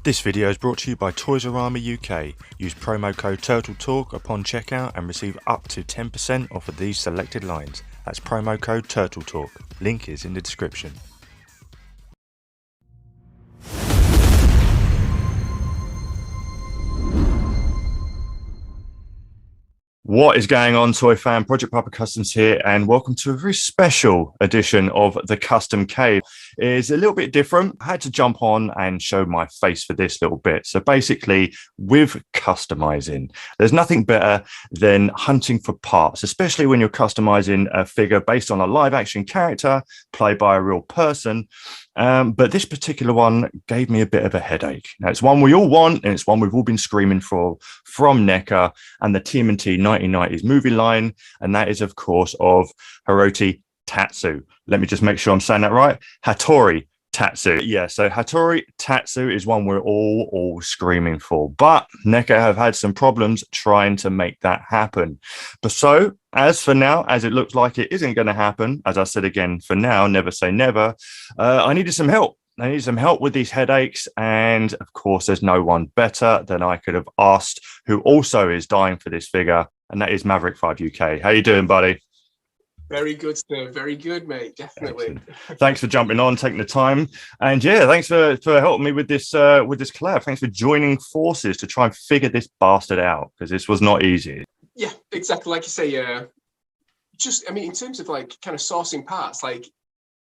This video is brought to you by Toys-R-Us UK. Use promo code TURTLETALK upon checkout and receive up to 10% off of these selected lines. That's promo code TURTLETALK. Link is in the description. What is going on, Toy Fan? Project Papa Customs here, and welcome to a very special edition of the Custom Cave. It's a little bit different. I had to jump on and show my face for this little bit. So basically, with customizing, there's nothing better than hunting for parts, especially when you're customizing a figure based on a live action character played by a real person. But this particular one gave me a bit of a headache. Now, it's one we all want, and it's one we've all been screaming for from NECA and the TMNT 1990s movie line, and that is, of course, of Hiroto Tatsu. Let me just make sure I'm saying that right. Hattori Tatsu. Yeah, so Hattori Tatsu is one we're all screaming for, but NECA have had some problems trying to make that happen. But so, as for now, as it looks like it isn't going to happen, as I said again, for now, never say never, I needed some help. I needed some help with these headaches, and of course, there's no one better than I could have asked, who also is dying for this figure, and that is Maverick 5 UK. How you doing, buddy? Very good, sir. Very good, mate. Definitely. Excellent. Thanks for jumping on, taking the time, and yeah, thanks for helping me with this collab. Thanks for joining forces to try and figure this bastard out, because this was not easy. Yeah, exactly. Like you say, I mean, in terms of like kind of sourcing parts, like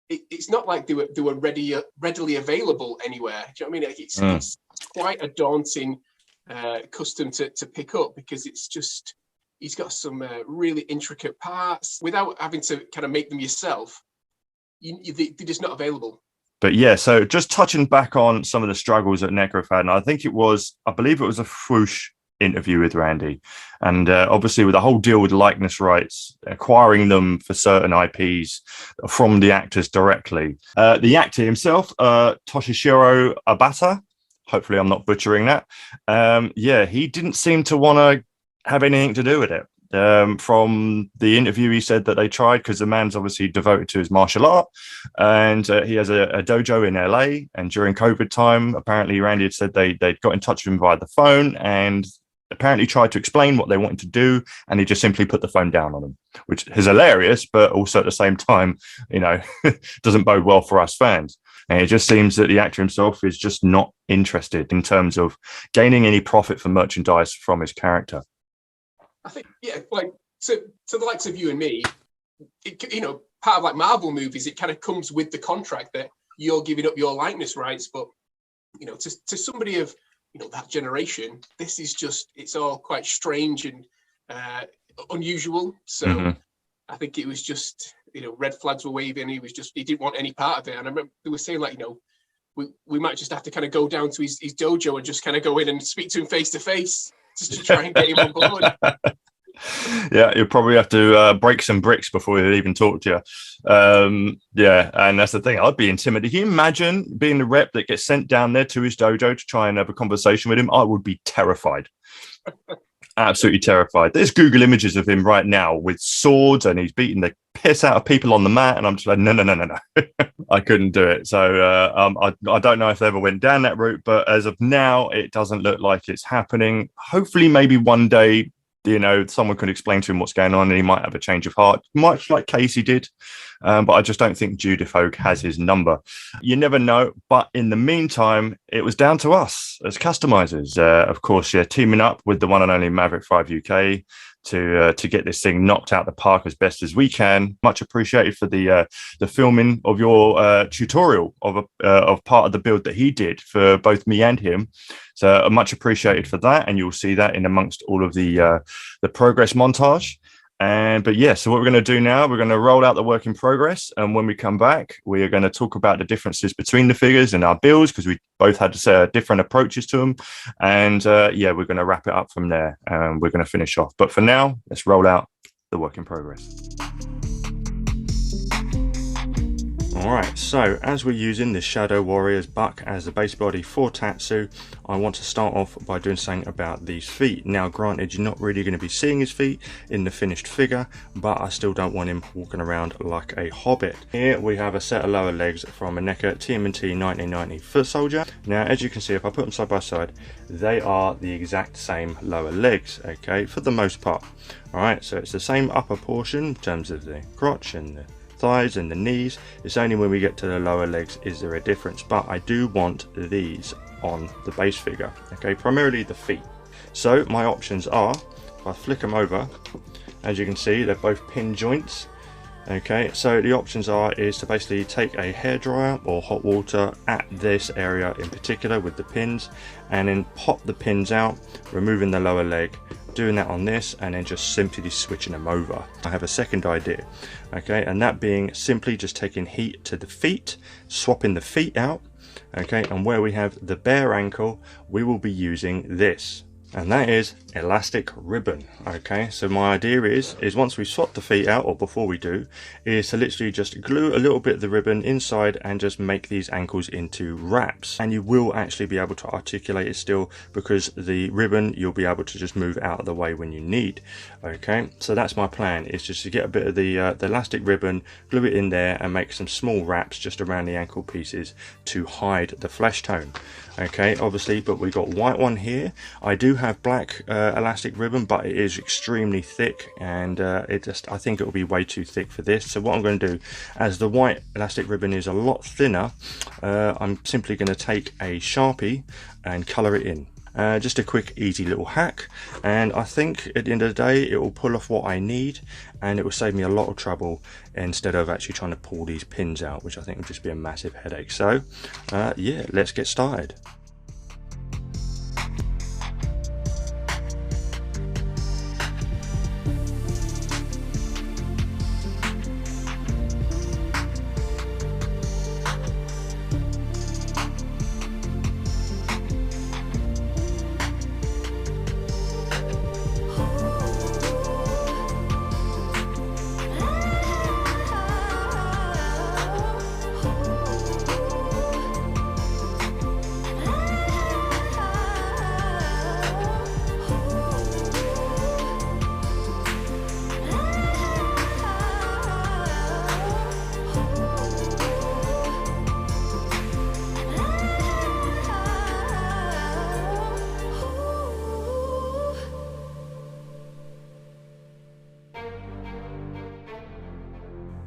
it's not like they were readily available anywhere. Do you know what I mean? It's quite a daunting custom to pick up, because it's just, he's got some really intricate parts without having to kind of make them yourself. They're just not available. But yeah, so just touching back on some of the struggles that NECA have had, and I believe it was a Swoosh interview with Randy, and obviously with the whole deal with likeness rights, acquiring them for certain IPs from the actors directly. The actor himself, Toshishiro Abata, hopefully I'm not butchering that. Yeah, he didn't seem to want to have anything to do with it. From the interview, he said that they tried, because the man's obviously devoted to his martial art, and he has a dojo in LA. And during COVID time, apparently Randy had said they'd got in touch with him via the phone and apparently tried to explain what they wanted to do, and he just simply put the phone down on them, which is hilarious, but also at the same time, you know, doesn't bode well for us fans. And it just seems that the actor himself is just not interested in terms of gaining any profit for merchandise from his character. I think, yeah, like to the likes of you and me, you know, part of like Marvel movies, it kind of comes with the contract that you're giving up your likeness rights. But, you know, to somebody of, you know, that generation, this is just, it's all quite strange and unusual. So I think it was just, you know, red flags were waving. He didn't want any part of it. And I remember they were saying, like, you know, we might just have to kind of go down to his dojo and just kind of go in and speak to him face to face, just to try and get him on board. Yeah, you'll probably have to break some bricks before he'll even talk to you. Yeah, and that's the thing. I'd be intimidated. Can you imagine being the rep that gets sent down there to his dojo to try and have a conversation with him? I would be terrified. Absolutely terrified. There's Google images of him right now with swords, and he's beating the piss out of people on the mat, and I'm just like, no. I couldn't do it. So I don't know if they ever went down that route, but as of now, it doesn't look like it's happening. Hopefully, maybe one day, you know, someone could explain to him what's going on, and he might have a change of heart, much like Casey did. But I just don't think Judith Hogue has his number. You never know. But in the meantime, it was down to us as customizers. Of course, yeah, teaming up with the one and only Maverick 5 UK to get this thing knocked out the park as best as we can. Much appreciated for the filming of your tutorial of part of the build that he did for both me and him. So much appreciated for that, and you'll see that in amongst all of the progress montage. But yeah, so what we're going to do now, we're going to roll out the work in progress, and when we come back, we are going to talk about the differences between the figures and our builds, because we both had different approaches to them. And yeah, we're going to wrap it up from there, and we're going to finish off. But for now, let's roll out the work in progress. Alright, so as we're using the Shadow Warrior's buck as the base body for Tatsu, I want to start off by doing something about these feet. Now granted, you're not really going to be seeing his feet in the finished figure, but I still don't want him walking around like a hobbit. Here we have a set of lower legs from a NECA TMNT 1990 foot soldier. Now as you can see, if I put them side by side, they are the exact same lower legs, okay, for the most part. Alright, so it's the same upper portion in terms of the crotch and the thighs and the knees. It's only when we get to the lower legs is there a difference, but I do want these on the base figure, okay, primarily the feet. So my options are, if I flick them over, as you can see they're both pin joints, okay. So the options is to basically take a hairdryer or hot water at this area in particular with the pins, and then pop the pins out, removing the lower leg, doing that on this, and then just simply switching them over. I have a second idea, okay, and that being simply just taking heat to the feet, swapping the feet out, okay, and where we have the bare ankle we will be using this, and that is elastic ribbon. Okay, so my idea is once we swap the feet out, or before we do, is to literally just glue a little bit of the ribbon inside and just make these ankles into wraps, and you will actually be able to articulate it still, because the ribbon you'll be able to just move out of the way when you need. Okay, so that's my plan, is just to get a bit of the elastic ribbon, glue it in there and make some small wraps just around the ankle pieces to hide the flesh tone. Okay, obviously, but we've got white one here. I do have black elastic ribbon, but it is extremely thick, and I think it will be way too thick for this. So what I'm going to do, as the white elastic ribbon is a lot thinner, I'm simply going to take a Sharpie and colour it in. Just a quick easy little hack, and I think at the end of the day it will pull off what I need, and it will save me a lot of trouble instead of actually trying to pull these pins out, which I think would just be a massive headache. So yeah, let's get started.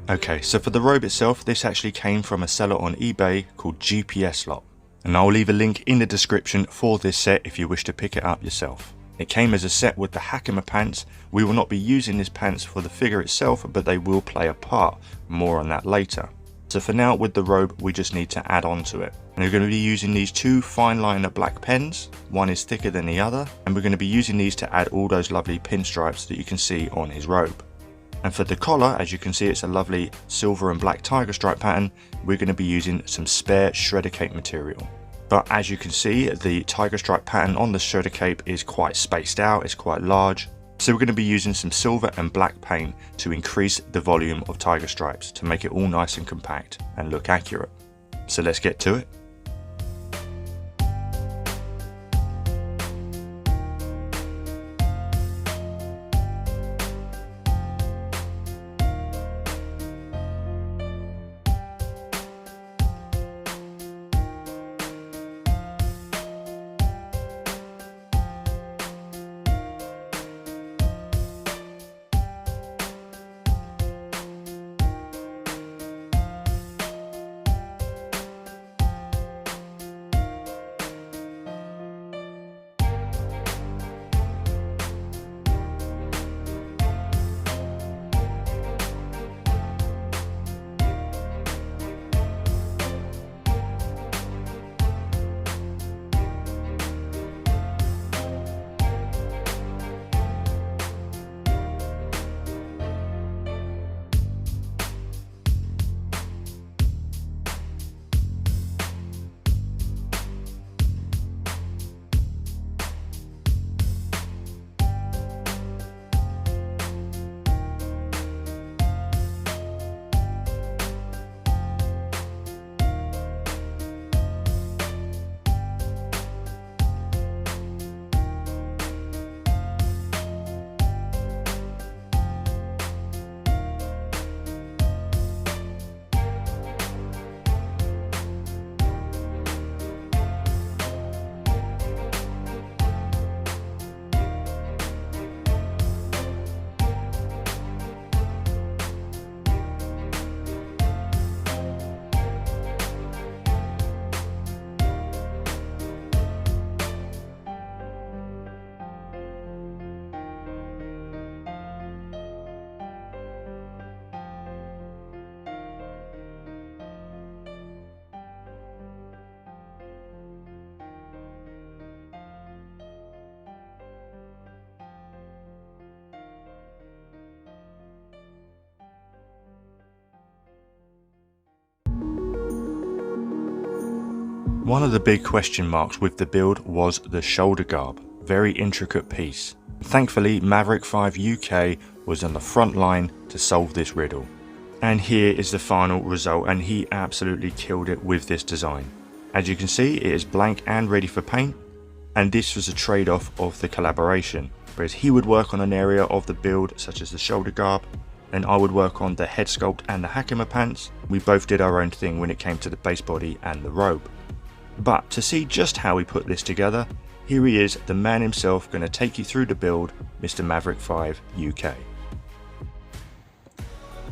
Okay, so for the robe itself, this actually came from a seller on eBay called GPSlot, and I'll leave a link in the description for this set if you wish to pick it up yourself. It came as a set with the HAKAMA pants. We will not be using this pants for the figure itself, but they will play a part. More on that later. So for now, with the robe, we just need to add on to it. And we're going to be using these two fine liner black pens. One is thicker than the other, and we're going to be using these to add all those lovely pinstripes that you can see on his robe. And for the collar, as you can see, it's a lovely silver and black tiger stripe pattern. We're going to be using some spare shredder cape material. But as you can see, the tiger stripe pattern on the shredder cape is quite spaced out, it's quite large. So we're going to be using some silver and black paint to increase the volume of tiger stripes to make it all nice and compact and look accurate. So let's get to it. One of the big question marks with the build was the shoulder garb, very intricate piece. Thankfully, Maverick 5 UK was on the front line to solve this riddle. And here is the final result, and he absolutely killed it with this design. As you can see, it is blank and ready for paint, and this was a trade-off of the collaboration. Whereas he would work on an area of the build such as the shoulder garb, and I would work on the head sculpt and the HAKAMA pants. We both did our own thing when it came to the base body and the robe. But to see just how he put this together, here he is, the man himself, going to take you through the build, Mr. Maverick 5 UK.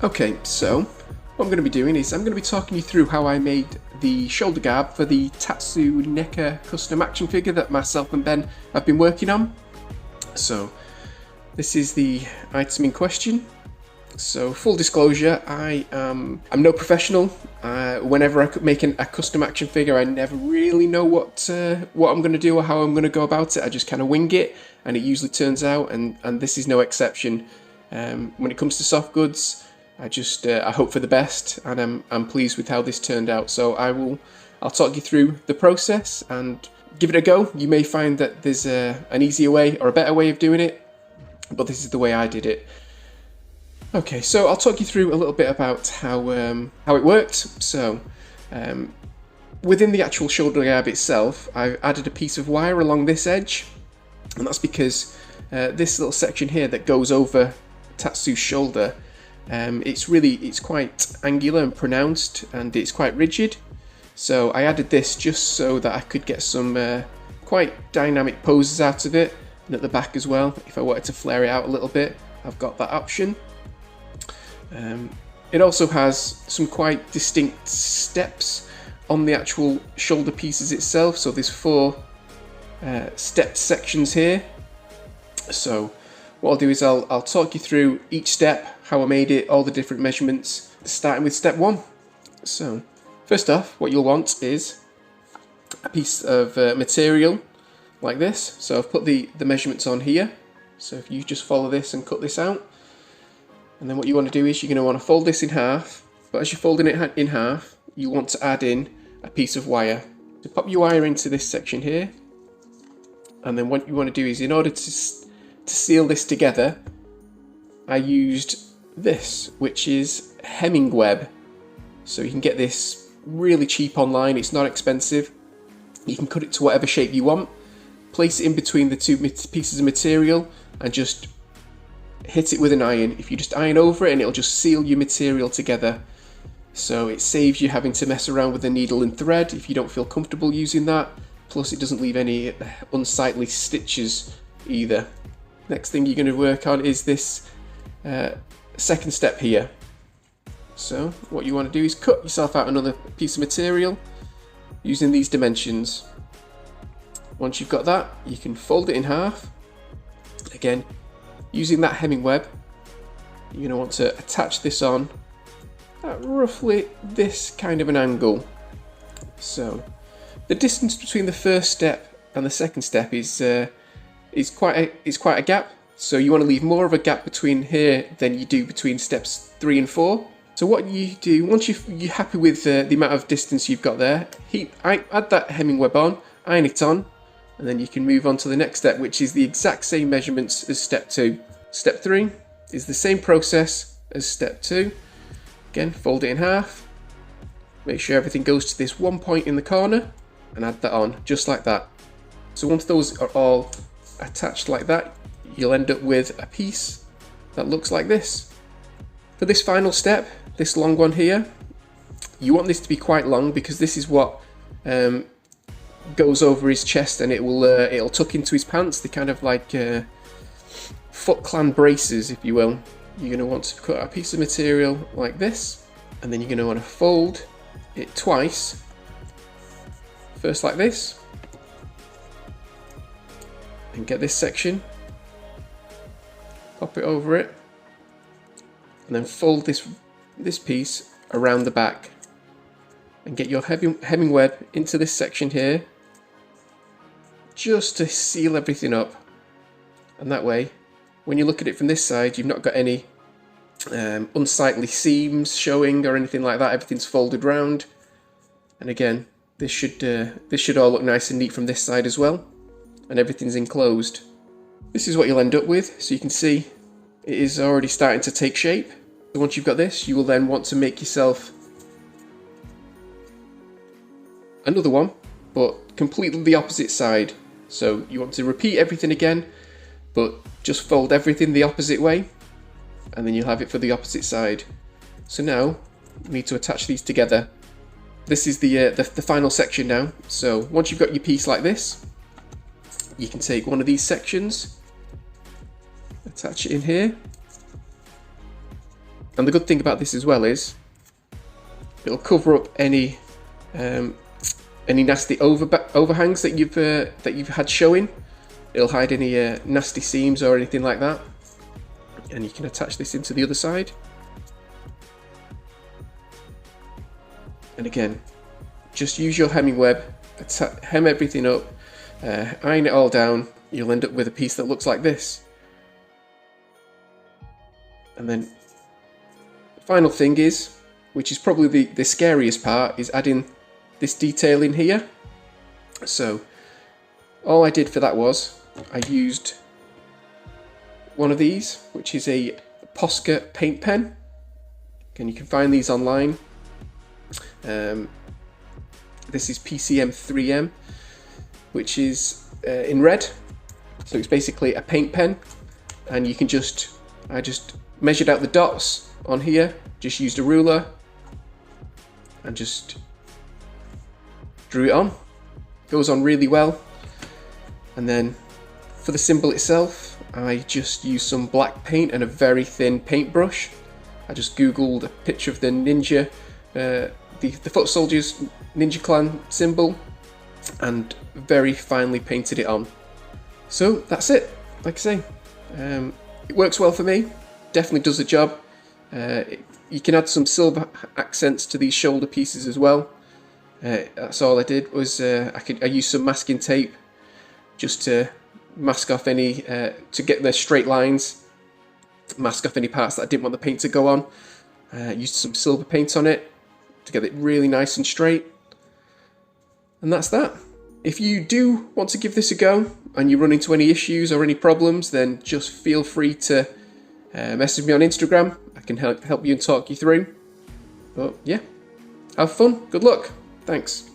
Okay, so what I'm going to be doing is I'm going to be talking you through how I made the shoulder garb for the Tatsu NECA custom action figure that myself and Ben have been working on. So this is the item in question. So full disclosure, I'm no professional. Whenever I could make a custom action figure, I never really know what I'm going to do or how I'm going to go about it. I just kind of wing it, and it usually turns out, and this is no exception. When it comes to soft goods, I hope for the best, and I'm pleased with how this turned out. So I'll talk you through the process and give it a go. You may find that there's an easier way or a better way of doing it, but this is the way I did it. Okay, so I'll talk you through a little bit about how it worked. So within the actual shoulder garb itself, I added a piece of wire along this edge, and that's because this little section here that goes over Tatsu's shoulder, it's quite angular and pronounced, and it's quite rigid. So I added this just so that I could get some quite dynamic poses out of it, and at the back as well. If I wanted to flare it out a little bit, I've got that option. It also has some quite distinct steps on the actual shoulder pieces itself. So there's 4 stepped sections here. So what I'll do is I'll talk you through each step, how I made it, all the different measurements, starting with step 1. So first off, what you'll want is a piece of material like this. So I've put the measurements on here. So if you just follow this and cut this out. And then what you want to do is you're going to want to fold this in half, but as you're folding it in half, you want to add in a piece of wire. So pop your wire into this section here, and then what you want to do is, in order to seal this together, I used this, which is hemming web. So you can get this really cheap online, it's not expensive. You can cut it to whatever shape you want, place it in between the 2 pieces of material, and just hit it with an iron. If you just iron over it, and it'll just seal your material together. So it saves you having to mess around with the needle and thread if you don't feel comfortable using that. Plus it doesn't leave any unsightly stitches either. Next thing you're going to work on is this second step here. So what you want to do is cut yourself out another piece of material using these dimensions. Once you've got that, you can fold it in half. Again, using that hemming web, you're going to want to attach this on at roughly this kind of an angle. So the distance between the first step and the second step is quite a gap. So you want to leave more of a gap between here than you do between steps 3 and 4. So what you do, once you're happy with the amount of distance you've got there, add that hemming web on, iron it on, and then you can move on to the next step, which is the exact same measurements as step 2. Step 3 is the same process as step 2. Again, fold it in half, make sure everything goes to this one point in the corner, and add that on, just like that. So once those are all attached like that, you'll end up with a piece that looks like this. For this final step, this long one here, you want this to be quite long because this is what goes over his chest, and it'll tuck into his pants. They're kind of like Foot Clan braces, if you will. You're going to want to cut a piece of material like this, and then you're going to want to fold it twice. First like this, and get this section, pop it over it, and then fold this piece around the back, and get your hemming web into this section here, just to seal everything up. And that way, when you look at it from this side, you've not got any unsightly seams showing or anything like that. Everything's folded round. And again, this should all look nice and neat from this side as well, and everything's enclosed. This is what you'll end up with. So you can see it is already starting to take shape. So once you've got this, you will then want to make yourself another one, but completely the opposite side. So you want to repeat everything again, but just fold everything the opposite way, and then you'll have it for the opposite side. So now we need to attach these together. This is the final section now. So once you've got your piece like this, you can take one of these sections, attach it in here. And the good thing about this as well is it'll cover up any nasty overhangs that you've had showing. It'll hide any nasty seams or anything like that. And you can attach this into the other side. And again, just use your hemming web, hem everything up, iron it all down. You'll end up with a piece that looks like this. And then the final thing is, which is probably the scariest part, is adding this detail in here. So all I did for that was I used one of these, which is a Posca paint pen. And you can find these online. This is PCM 3M, which is in red. So it's basically a paint pen, and you can I just measured out the dots on here, just used a ruler and just drew it on. Goes on really well. And then for the symbol itself, I just used some black paint and a very thin paintbrush. I just googled a picture of the ninja, the foot soldiers ninja clan symbol, and very finely painted it on. So that's it. Like I say, it works well for me. Definitely does the job. You can add some silver accents to these shoulder pieces as well. That's all I did was I used some masking tape just to mask off any to get the straight lines, mask off any parts that I didn't want the paint to go on. Used some silver paint on it to get it really nice and straight. And that's that. If you do want to give this a go and you run into any issues or any problems, then just feel free to message me on Instagram. I can help you and talk you through. But yeah, have fun, good luck, thanks.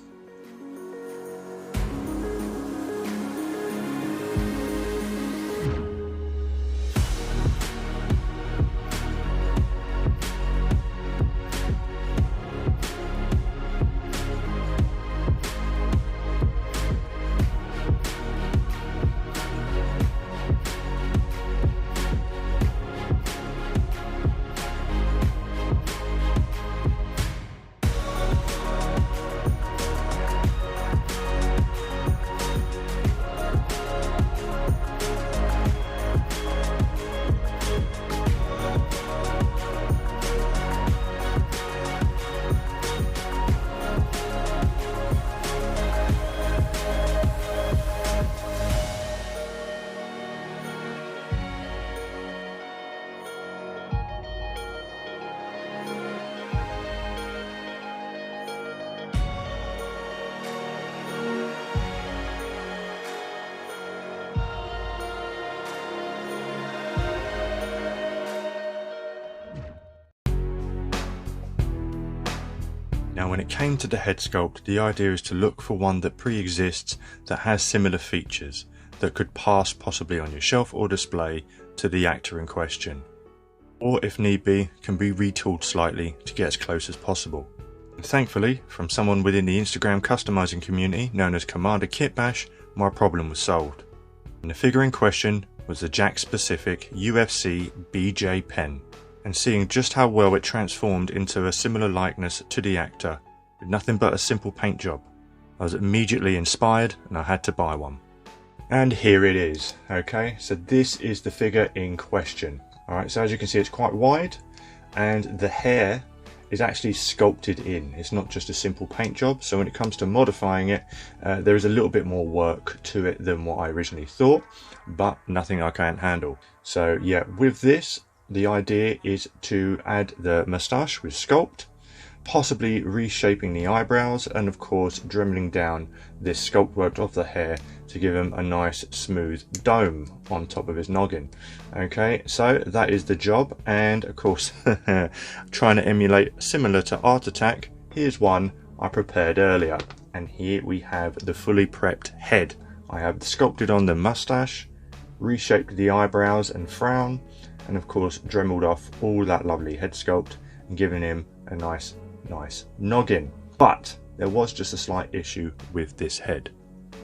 Now when it came to the head sculpt, the idea is to look for one that pre-exists that has similar features that could pass possibly on your shelf or display to the actor in question, or if need be can be retooled slightly to get as close as possible. And thankfully, from someone within the Instagram customizing community known as Commander Kitbash, my problem was solved. And the figure in question was the Jack specific UFC BJ pen, and seeing just how well it transformed into a similar likeness to the actor with nothing but a simple paint job, I was immediately inspired and I had to buy one. And here it is. Okay, so this is the figure in question. Alright, so as you can see it's quite wide and the hair is actually sculpted in. It's not just a simple paint job, so when it comes to modifying it, there is a little bit more work to it than what I originally thought, but nothing I can't handle. So yeah, with this, the idea is to add the moustache with sculpt, possibly reshaping the eyebrows, and of course dremeling down this sculpt work of the hair to give him a nice smooth dome on top of his noggin. Okay, so that is the job, and of course trying to emulate similar to Art Attack, here's one I prepared earlier, and here we have the fully prepped head. I have sculpted on the mustache, reshaped the eyebrows and frown, and of course dremeled off all that lovely head sculpt and given him a nice noggin. But there was just a slight issue with this head.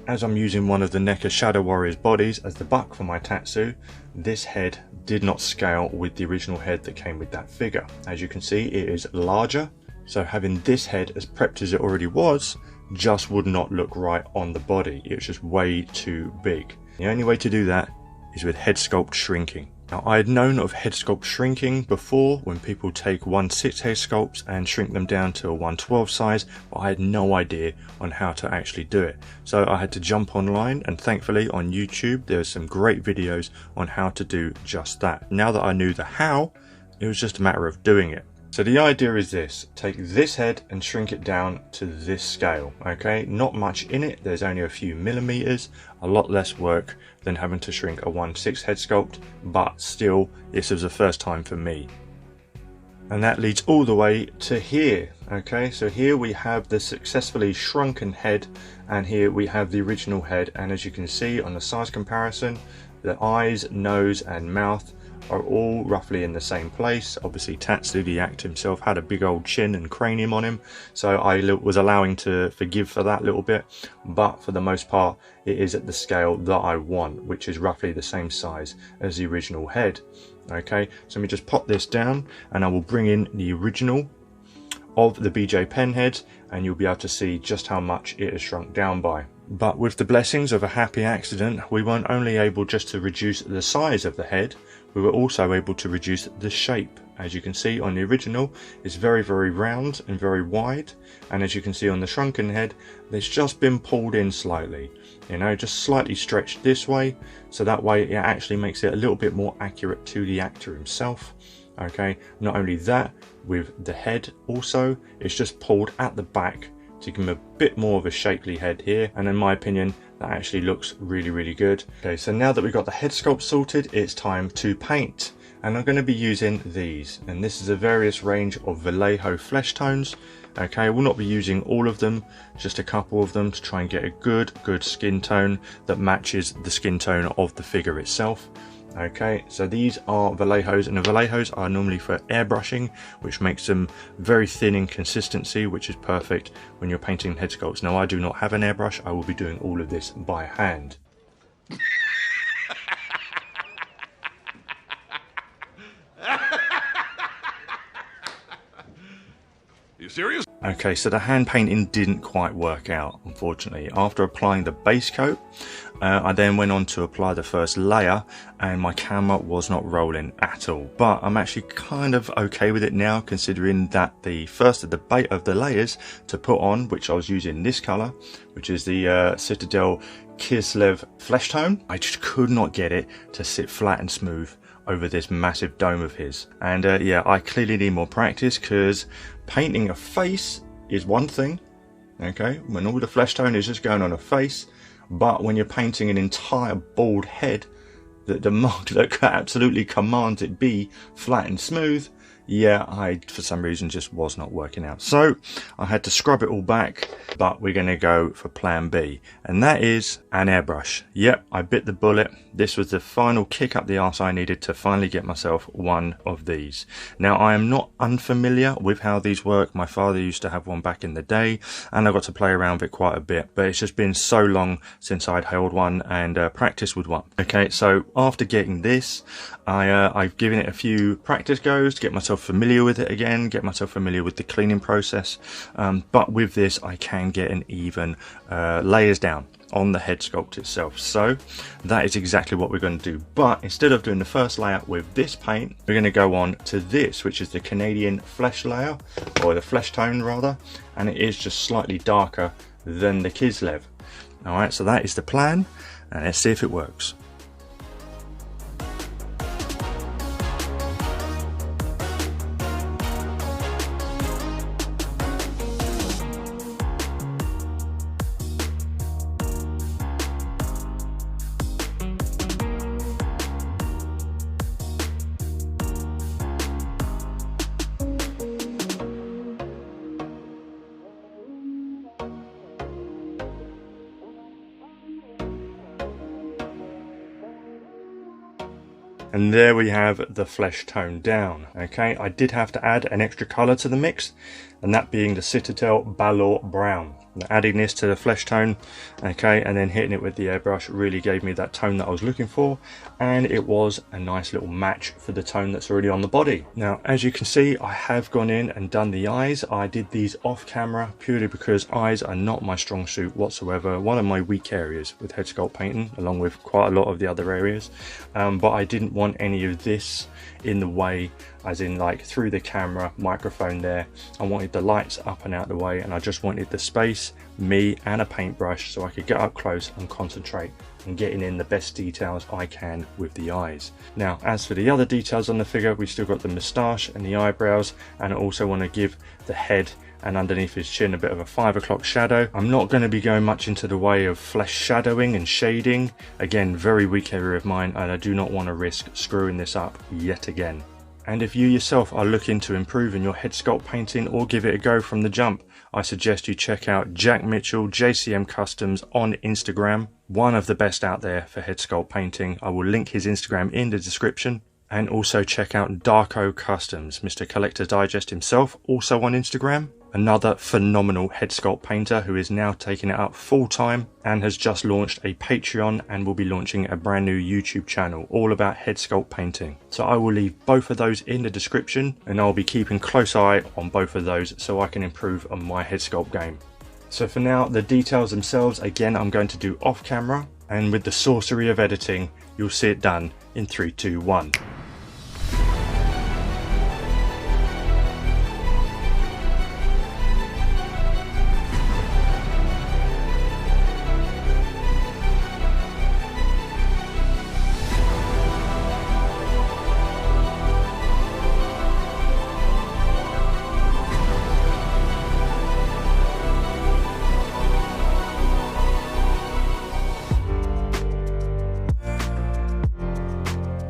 As I'm using one of the NECA Shadow Warriors bodies as the buck for my Tatsu, this head did not scale with the original head that came with that figure. As you can see, it is larger, so having this head as prepped as it already was just would not look right on the body. It's just way too big. The only way to do that is with head sculpt shrinking. Now, I had known of head sculpt shrinking before, when people take 1/6 head sculpts and shrink them down to a 1/12 size, but I had no idea on how to actually do it. So I had to jump online, and thankfully on YouTube there's some great videos on how to do just that. Now that I knew the how, it was just a matter of doing it. So the idea is this: take this head and shrink it down to this scale, okay? Not much in it, there's only a few millimeters, a lot less work than having to shrink a 1/6 head sculpt, but still, this was the first time for me. And that leads all the way to here, okay? So here we have the successfully shrunken head, and here we have the original head, and as you can see on the size comparison, the eyes, nose and mouth are all roughly in the same place. Obviously Tatsu, the actor himself, had a big old chin and cranium on him, so I was allowing to forgive for that little bit, but for the most part it is at the scale that I want, which is roughly the same size as the original head. Okay, so let me just pop this down and I will bring in the original of the BJ pen head, and you'll be able to see just how much it has shrunk down by. But with the blessings of a happy accident, we weren't only able just to reduce the size of the head, we were also able to reduce the shape. As you can see on the original, it's very round and very wide, and as you can see on the shrunken head, it's just been pulled in slightly, you know, just slightly stretched this way, so that way it actually makes it a little bit more accurate to the actor himself. Okay, not only that, with the head also, it's just pulled at the back to give him a bit more of a shapely head here, and in my opinion that actually looks really good. Okay, so now that we've got the head sculpt sorted, it's time to paint, and I'm going to be using these, and this is a various range of Vallejo flesh tones. Okay, I will not be using all of them, just a couple of them to try and get a good skin tone that matches the skin tone of the figure itself. Okay, so these are Vallejos, and the Vallejos are normally for airbrushing, which makes them very thin in consistency, which is perfect when you're painting head sculpts. Now, I do not have an airbrush, I will be doing all of this by hand. You serious? Okay, so the hand painting didn't quite work out, unfortunately. After applying the base coat, I then went on to apply the first layer, and my camera was not rolling at all. But I'm actually kind of okay with it now, considering that the first of the layers to put on, which I was using this color, which is the Citadel Kislev flesh tone, I just could not get it to sit flat and smooth over this massive dome of his. And yeah, I clearly need more practice, because painting a face is one thing, okay, when all the flesh tone is just going on a face, but when you're painting an entire bald head that absolutely commands it be flat and smooth, yeah, I for some reason just was not working out. So I had to scrub it all back, but we're going to go for plan B, and that is an airbrush. Yep, I bit the bullet. This was the final kick up the arse I needed to finally get myself one of these. Now, I am not unfamiliar with how these work. My father used to have one back in the day, and I got to play around with it quite a bit, but it's just been so long since I'd held one and practiced with one. Okay, so after getting this, I've given it a few practice goes to get myself familiar with it again, get myself familiar with the cleaning process, but with this I can get an even layers down on the head sculpt itself. So that is exactly what we're going to do, but instead of doing the first layer with this paint, we're going to go on to this, which is the Canadian flesh layer, or the flesh tone rather, and it is just slightly darker than the Kislev. Alright, so that is the plan, and let's see if it works. And there we have the flesh tone down. Okay, I did have to add an extra color to the mix, and that being the Citadel Balor Brown. Now, adding this to the flesh tone, okay, and then hitting it with the airbrush really gave me that tone that I was looking for, and it was a nice little match for the tone that's already on the body. Now, as you can see, I have gone in and done the eyes. I did these off camera purely because eyes are not my strong suit whatsoever. One of my weak areas with head sculpt painting, along with quite a lot of the other areas, but I didn't want any of this in the way, as in like through the camera, microphone there. I wanted the lights up and out the way, and I just wanted the space, me and a paintbrush, so I could get up close and concentrate and getting in the best details I can with the eyes. Now, as for the other details on the figure, we've still got the moustache and the eyebrows, and I also want to give the head and underneath his chin a bit of a 5 o'clock shadow. I'm not going to be going much into the way of flesh shadowing and shading. Again, very weak area of mine, and I do not want to risk screwing this up yet again. And if you yourself are looking to improve in your head sculpt painting or give it a go from the jump, I suggest you check out Jack Mitchell JCM Customs on Instagram, one of the best out there for head sculpt painting. I will link his Instagram in the description. And also check out Darko Customs, Mr. Collector's Digest himself, also on Instagram. Another phenomenal head sculpt painter who is now taking it up full time and has just launched a Patreon and will be launching a brand new YouTube channel all about head sculpt painting. So I will leave both of those in the description, and I'll be keeping close eye on both of those so I can improve on my head sculpt game. So for now, the details themselves, again, I'm going to do off camera, and with the sorcery of editing, you'll see it done in 3, 2, 1.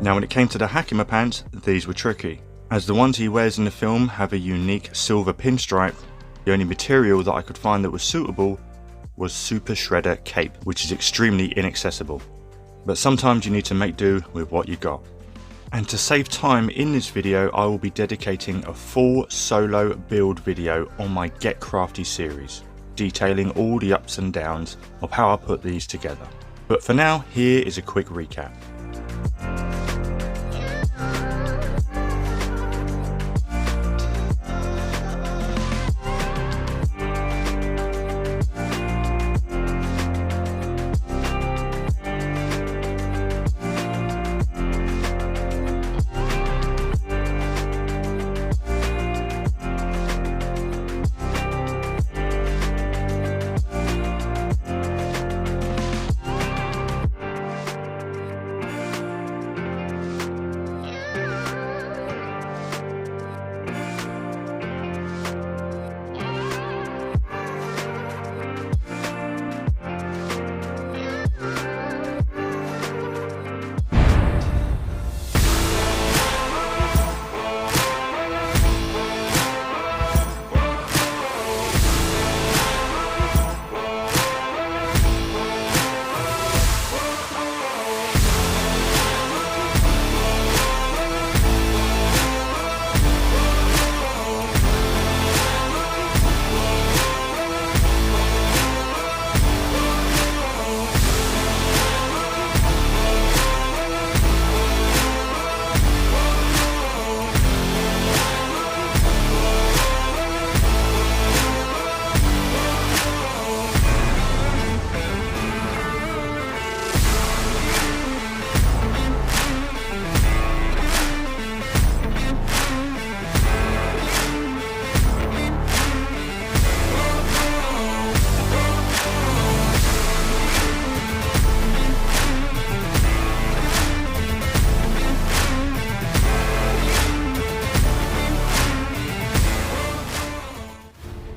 Now, when it came to the HAKAMA pants, these were tricky, as the ones he wears in the film have a unique silver pinstripe. The only material that I could find that was suitable was Super Shredder Cape, which is extremely inaccessible. But sometimes you need to make do with what you got. And to save time in this video, I will be dedicating a full solo build video on my Get Crafty series, detailing all the ups and downs of how I put these together. But for now, here is a quick recap.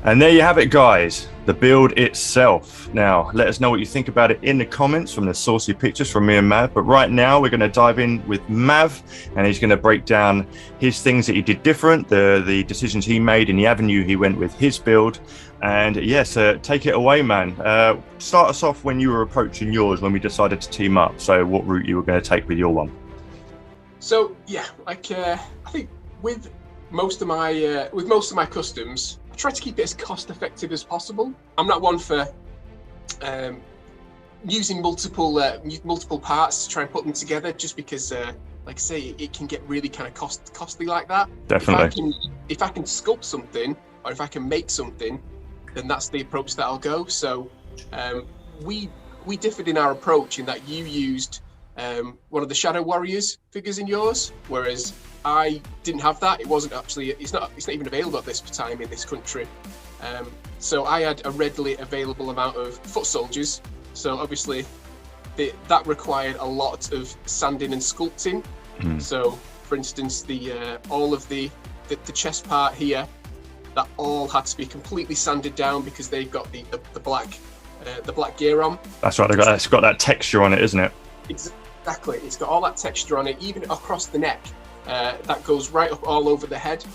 And there you have it, guys, the build itself. Now, let us know what you think about it in the comments from the saucy pictures from me and Mav. But right now, we're going to dive in with Mav, and he's going to break down his things that he did different, the decisions he made, and the avenue he went with his build. And yes, take it away, man. Start us off when you were approaching yours, when we decided to team up. So what route you were going to take with your one? So yeah, like I think with most of my customs, I try to keep it as cost effective as possible. I'm not one for using multiple parts to try and put them together, just because like I say, it can get really kind of costly like that. Definitely. If I can sculpt something, or if I can make something, then that's the approach that I'll go. So we differed in our approach in that you used one of the Shadow Warriors figures in yours, whereas I didn't have that. It wasn't actually, it's not even available at this time in this country. So I had a readily available amount of foot soldiers. So obviously that required a lot of sanding and sculpting. So for instance, all of the chest part here, that all had to be completely sanded down because they've got the black gear on. That's right. It's got that texture on it, isn't it? Exactly. It's got all that texture on it, even across the neck. That goes right up all over the head.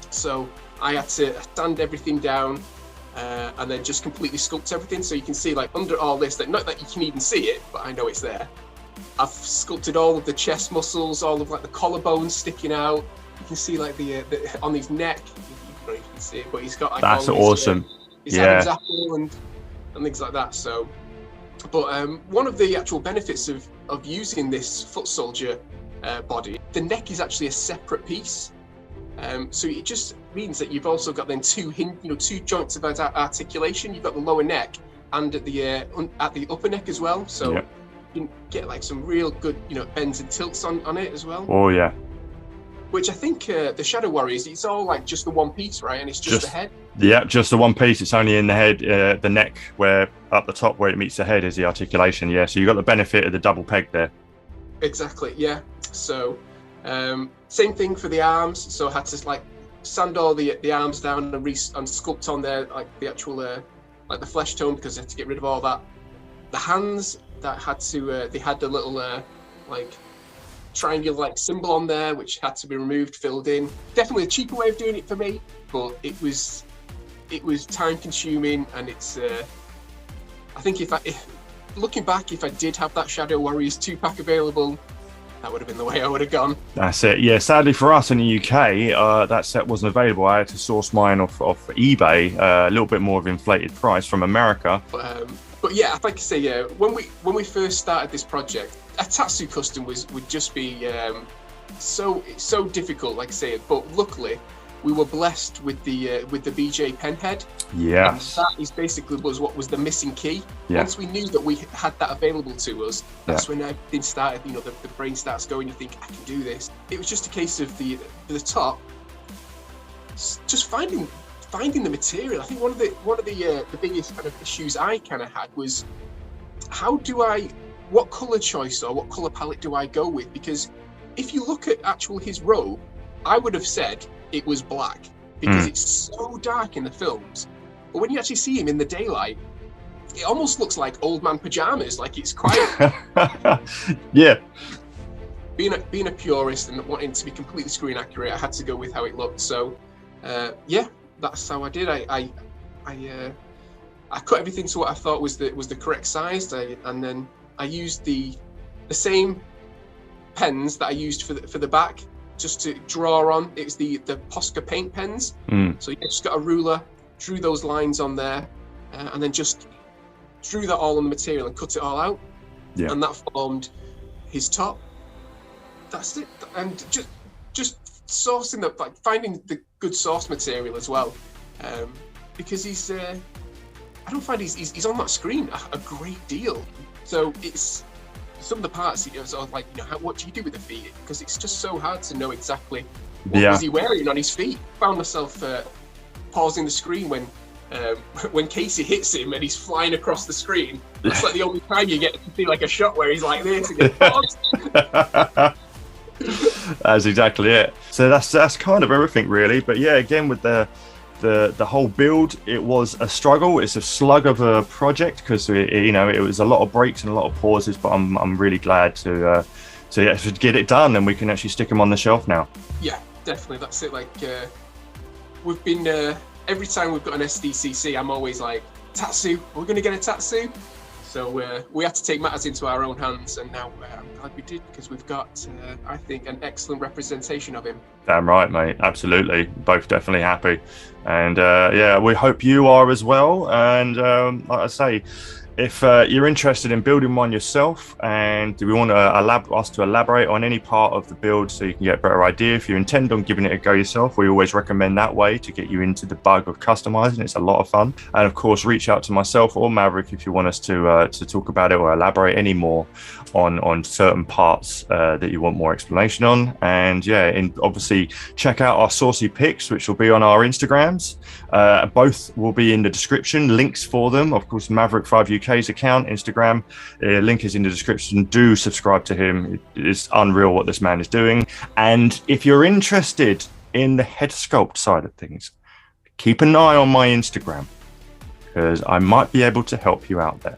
So I had to sand everything down and then just completely sculpt everything. So you can see, like, under all this, not that you can even see it, but I know it's there. I've sculpted all of the chest muscles, all of like the collarbones sticking out. You can see like the on his neck. You can see it, but he's got like that's all awesome. His Adam's apple and things like that. So, but one of the actual benefits of using this foot soldier body, the neck is actually a separate piece. So it just means that you've also got then two joints of articulation. You've got the lower neck and at the upper neck as well. So you can get like some real good bends and tilts on it as well. Oh yeah. Which I think the Shadow Warriors, it's all like just the one piece, right? And it's just the head. Yeah, just the one piece. It's only in the head, the neck, where up the top where it meets the head is the articulation. Yeah, so you got the benefit of the double peg there. Exactly. Yeah. So same thing for the arms. So I had to like sand all the arms down and sculpt on there like the actual like the flesh tone, because I had to get rid of all that. The hands, that had to they had a little like triangular like symbol on there, which had to be removed, filled in. Definitely a cheaper way of doing it for me, but it was time consuming, and it's I think looking back, if I did have that Shadow Warriors 2-pack available, that would have been the way I would have gone. That's it. Yeah, sadly for us in the UK, that set wasn't available. I had to source mine off eBay, a little bit more of inflated price from America. But yeah, like I say, when we first started this project, a Tatsu custom would just be so difficult, like I say. But luckily, we were blessed with the BJ pen head. Yes. And that is basically what was the missing key. Yeah. Once we knew that we had that available to us, that's when everything started. The brain starts going. You think, I can do this. It was just a case of the top, just finding the material. I think one of the biggest kind of issues I kind of had was, what color choice or what color palette do I go with? Because if you look at his robe, I would have said it was black, because it's so dark in the films. But when you actually see him in the daylight, it almost looks like old man pajamas. Like, it's quite yeah. Being a purist and wanting to be completely screen accurate, I had to go with how it looked. So yeah, that's how I did. I cut everything to what I thought was the correct size, and then I used the same pens that I used for the back, just to draw on. It was the Posca paint pens. So you just got a ruler, drew those lines on there, and then just drew that all on the material and cut it all out. Yeah. And that formed his top. That's it. And just sourcing finding the good source material as well, because he's I don't find he's on that screen a great deal. So it's some of the parts, sort of like, what do you do with the feet? Because it's just so hard to know exactly what was he wearing on his feet. Found myself pausing the screen when Casey hits him and he's flying across the screen. It's like the only time you get to see like a shot where he's like this and paused. That's exactly it. So that's kind of everything really. But yeah, again with the whole build, it was a struggle. It's a slug of a project, because it was a lot of breaks and a lot of pauses. But I'm really glad to get it done, and we can actually stick them on the shelf now. Yeah, definitely. That's it. Like we've been every time we've got an SDCC, I'm always like, Tatsu, we're going to get a Tatsu. So we had to take matters into our own hands, and now I'm glad we did, because we've got, I think, an excellent representation of him. Damn right, mate. Absolutely. Both definitely happy. And yeah, we hope you are as well. And like I say, if you're interested in building one yourself, and do we want us to elaborate on any part of the build so you can get a better idea, if you intend on giving it a go yourself, we always recommend that way to get you into the bug of customizing. It's a lot of fun. And of course, reach out to myself or Maverick if you want us to talk about it or elaborate any more on certain parts that you want more explanation on. And yeah, and obviously check out our saucy pics, which will be on our Instagrams. Both will be in the description, links for them. Of course, Maverick 5 UK's account, Instagram, link is in the description. Do subscribe to him. It is unreal what this man is doing. And if you're interested in the head sculpt side of things, keep an eye on my Instagram, because I might be able to help you out there.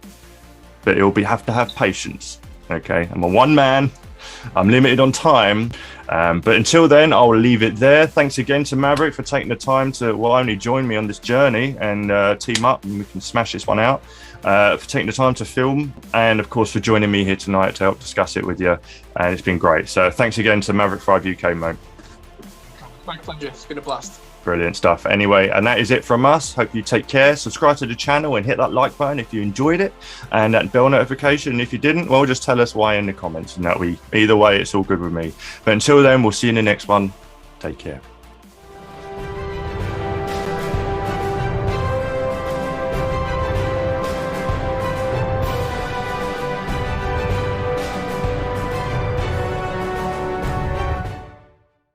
But it'll have to have patience. Okay, I'm a one man. I'm limited on time, but until then, I'll leave it there. Thanks again to Maverick for taking the time to only join me on this journey and team up, and we can smash this one out. For taking the time to film, and of course for joining me here tonight to help discuss it with you. And it's been great. So thanks again to Maverick 5 UK, mate. My pleasure. It's been a blast. Brilliant stuff. Anyway, and that is it from us. Hope you take care. Subscribe to the channel and hit that like button if you enjoyed it, and that bell notification. If you didn't, well, just tell us why in the comments, and either way, it's all good with me. But until then, we'll see you in the next one. Take care.